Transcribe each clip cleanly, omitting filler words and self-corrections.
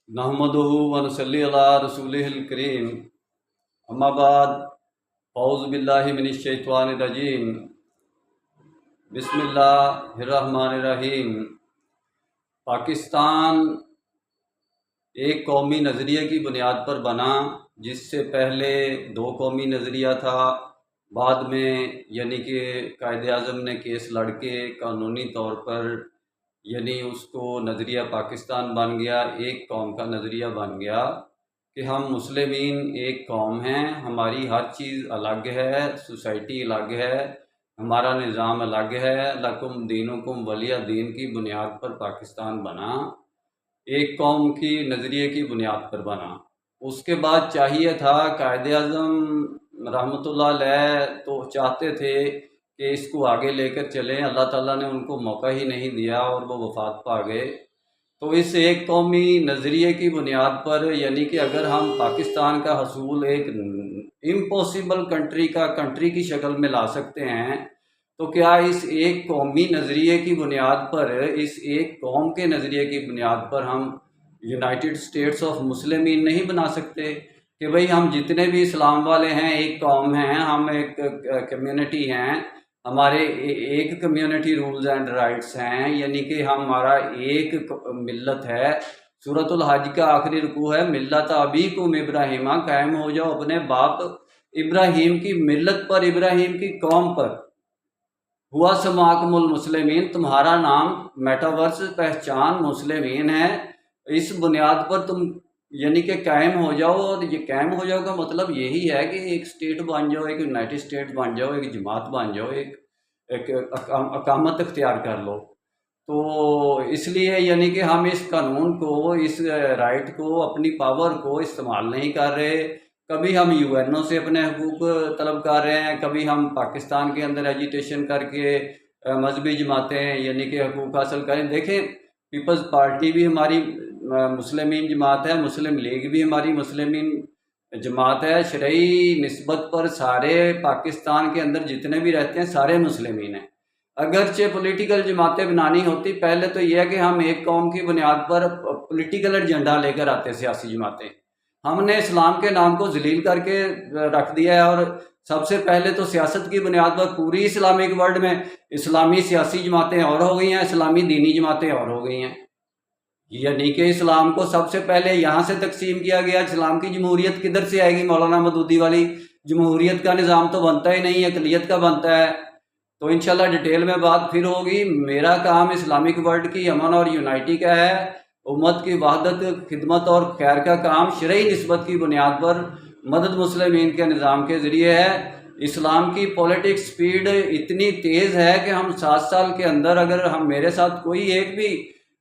नहमदुहु व नसल्ली अला रसूलिहिल करीम। अम्मा बाद औज़ु बिल्लाहि मिनश शैतानिर रजीम। बिस्मिल्लाहिर्रहमानिर्रहीम। पाकिस्तान एक कौमी नज़रिए की बुनियाद पर बना, जिससे पहले दो कौमी नज़रिया था। बाद में यानी कि कायदे आज़म ने केस लड़के कानूनी तौर पर यानी उसको नज़रिया पाकिस्तान बन गया, एक कौम का नज़रिया बन गया कि हम मुस्लिमीन एक कौम हैं, हमारी हर चीज़ अलग है, सोसाइटी अलग है, हमारा निज़ाम अलग है। लकुम दीनुकुम वलिया दीन की बुनियाद पर पाकिस्तान बना, एक कौम की नज़रिए की बुनियाद पर बना। उसके बाद चाहिए था, कायदे आज़म रहमतुल्लाह अलैह तो चाहते थे कि इसको आगे लेकर चलें, अल्लाह ताला ने उनको मौका ही नहीं दिया और वो वफ़ात पा गए। तो इस एक कौमी नज़रिए की बुनियाद पर यानी कि अगर हम पाकिस्तान का हसूल एक इम्पॉसिबल कंट्री की शक्ल में ला सकते हैं, तो क्या इस एक कौमी नज़रिए की बुनियाद पर, इस एक कौम के नज़रिए की बुनियाद पर हम यूनाइटेड स्टेट्स ऑफ मुस्लिमीन नहीं बना सकते कि भाई हम जितने भी इस्लाम वाले हैं एक कौम हैं, हम एक कम्युनिटी हैं, हमारे एक कम्युनिटी रूल्स एंड राइट्स हैं, यानी कि हमारा एक मिल्लत है। सूरतुल हज का आखिरी रुकू है, मिल्लत अबीकुम इब्राहिमा, कायम हो जाओ अपने बाप इब्राहिम की मिल्लत पर, इब्राहिम की कौम पर। हुआ समाकुमुल मुस्लिमीन, तुम्हारा नाम मेटावर्स पहचान मुस्लिमीन है। इस बुनियाद पर तुम यानी कि कायम हो जाओ, और ये कायम हो जाओ का मतलब यही है कि एक स्टेट बन जाओ, एक यूनाइटेड स्टेट बन जाओ, एक जमात बन जाओ, एक अकामत इख्तियार कर लो। तो इसलिए यानी कि हम इस कानून को, इस राइट को, अपनी पावर को इस्तेमाल नहीं कर रहे। कभी हम यूएनओ से अपने हकूक़ तलब कर रहे हैं, कभी हम पाकिस्तान के अंदर एजिटेशन करके मजहबी जमातें यानी कि हकूक़ हासिल करें। देखें, पीपल्स पार्टी भी हमारी मुस्लिमीन जमात है, मुस्लिम लीग भी हमारी मुस्लिमीन जमात है। शरई निस्बत पर सारे पाकिस्तान के अंदर जितने भी रहते हैं सारे मुस्लिमीन हैं। अगरचे पॉलिटिकल जमातें बनानी होती, पहले तो यह है कि हम एक कौम की बुनियाद पर पॉलिटिकल एजेंडा लेकर आते सियासी जमातें। हमने इस्लाम के नाम को जलील करके रख दिया है, और सबसे पहले तो सियासत की बुनियाद पर पूरी इस्लामिक वर्ल्ड में इस्लामी सियासी जमातें और हो गई हैं, इस्लामी दीनी जमातें और हो गई हैं। यानी कि इस्लाम को सबसे पहले यहाँ से तकसीम किया गया। इस्लाम की जमहूरियत किधर से आएगी? मौलाना मदूदी वाली जमहूरियत का निज़ाम तो बनता ही नहीं है, अक़लियत का बनता है। तो इंशाल्लाह डिटेल में बात फिर होगी। मेरा काम इस्लामिक वर्ल्ड की अमन और यूनाइटी का है, उम्मत की वहदत, खिदमत और खैर का काम शरई निस्बत की बुनियाद पर मदद मुस्लिमीन के निज़ाम के ज़रिए है। इस्लाम की पॉलिटिक्स स्पीड इतनी तेज़ है कि हम 7 साल के अंदर अगर हम मेरे साथ कोई एक भी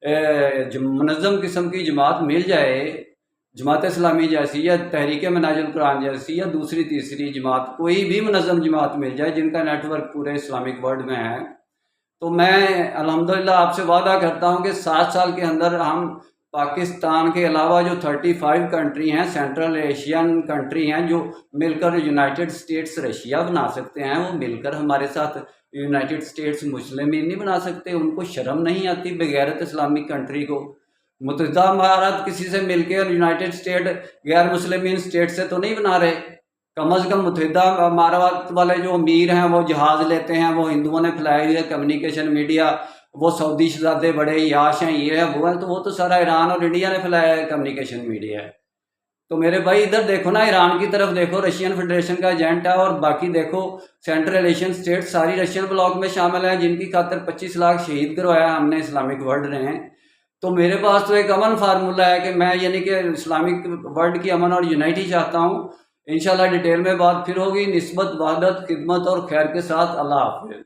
मुनज़्ज़म किस्म की जमात मिल जाए, जमात इस्लामी जैसी या तहरीक मनाजिल कुरान जैसी या दूसरी तीसरी जमात, कोई भी मुनज़्ज़म जमात मिल जाए जिनका नेटवर्क पूरे इस्लामिक वर्ल्ड में है, तो मैं अल्हम्दुलिल्लाह आपसे वादा करता हूं कि 7 साल के अंदर हम पाकिस्तान के अलावा जो 35 कंट्री हैं, सेंट्रल एशियन कंट्री हैं, जो मिलकर यूनाइटेड स्टेट्स रशिया बना सकते हैं, वो मिलकर हमारे साथ यूनाइटेड स्टेट्स मुस्लिमीन नहीं बना सकते। उनको शर्म नहीं आती बगैरत इस्लामिक कंट्री को? मुत्तहिदा अमारात किसी से मिलकर यूनाइटेड स्टेट गैर मुस्लिमीन स्टेट से तो नहीं बना रहे। कम अज़ कम मुत्तहिदा अमारात वाले जो अमीर हैं वो जहाज़ लेते हैं, वो हिंदुओं ने फैलाई हुई है कम्युनिकेशन मीडिया, वो सऊदी शहज़ादे बड़े याश हैं, ये है वो है, तो वो तो सारा ईरान और इंडिया ने फैलाया है कम्युनिकेशन मीडिया है। तो मेरे भाई इधर देखो ना, ईरान की तरफ देखो, रशियन फेडरेशन का एजेंट है, और बाकी देखो सेंट्रल एशियन स्टेट सारी रशियन ब्लॉक में शामिल है, जिनकी खातिर 25 लाख शहीद करवाया हमने इस्लामिक वर्ल्ड ने। तो मेरे पास तो एक अमन फार्मूला है कि मैं यानी कि इस्लामिक वर्ल्ड की अमन और यूनाइटी चाहता हूँ। इंशाल्लाह डिटेल में बात फिर होगी, निस्बत, वहदत, खिदमत और खैर के साथ। अल्लाह हाफ़िज़।